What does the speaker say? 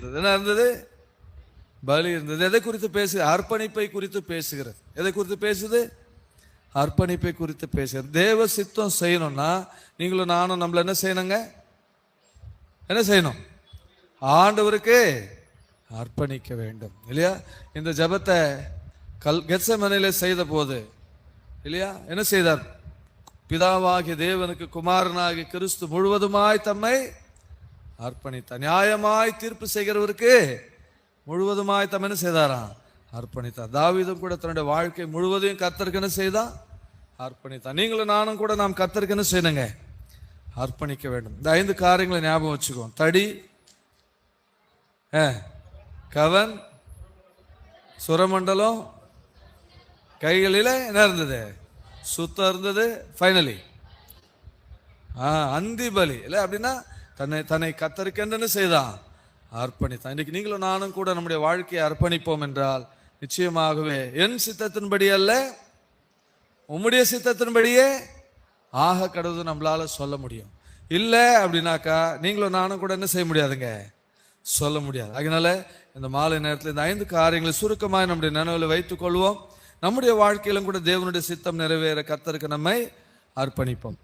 இருந்தது. என்ன இருந்தது? பலி இருந்தது. எதை குறித்து பேசு? அர்ப்பணிப்பை குறித்து பேசுகிறது. எதை குறித்து பேசுது? அர்ப்பணிப்பை குறித்து பேசுகிறது. தேவ சித்தம் செய்யணும்னா நீங்களும் நானும் நம்மள என்ன செய்யணுங்க? என்ன செய்யணும்? ஆண்டவருக்கு அர்ப்பணிக்க வேண்டும் இல்லையா? இந்த ஜெபத்தை கெத்செமனேலே செய்த போது இல்லையா என்ன செய்தார்? பிதாவாகிய தேவனுக்கு குமாரனாகிய கிறிஸ்து முழுவதுமாய் தம்மை அர்ப்பணித்தார். நியாயமாய் தீர்ப்பு செய்கிறவருக்கு முழுவதுமாய் தம்மை என்ன செய்தாராம்? அர்ப்பணித்தார். தாவீதும் கூட தன்னுடைய வாழ்க்கை முழுவதையும் கர்த்தருக்கு என்ன செய்தான்? அர்ப்பணித்தார். நீங்களும் நானும் கூட நாம் கர்த்தருக்கு என்ன செய்யணுங்க? அர்ப்பணிக்க வேண்டும். இந்த 5 காரியங்களை ஞாபகம் வச்சுக்கோ. தடி, கவன், சுரமண்டலம், கைகளில என்ன இருந்தது? சுத்தம் இருந்தது. ஃபைனலி அந்தி பலி இல்லை அப்படின்னா தன்னை கர்த்தருக்கு செய்தான்? அர்ப்பணித்தான். இன்னைக்கு நீங்களும் நானும் கூட நம்முடைய வாழ்க்கையை அர்ப்பணிப்போம் என்றால் நிச்சயமாகவே என் சித்தத்தின்படி அல்ல உம்முடைய சித்தத்தின்படியே ஆக கடவுது நம்மளால சொல்ல முடியும். இல்லை அப்படின்னாக்கா நீங்களும் நானும் கூட என்ன செய்ய முடியாதுங்க? சொல்ல முடியாது. அதனால இந்த மாலை நேரத்தில் இந்த 5 காரியங்களை சுருக்கமாக நம்முடைய நினைவில் வைத்துக் கொள்வோம். நம்முடைய வாழ்க்கையிலும் கூட தேவனுடைய சித்தம் நிறைவேற கர்த்தருக்கு நம்மை அர்ப்பணிப்போம்.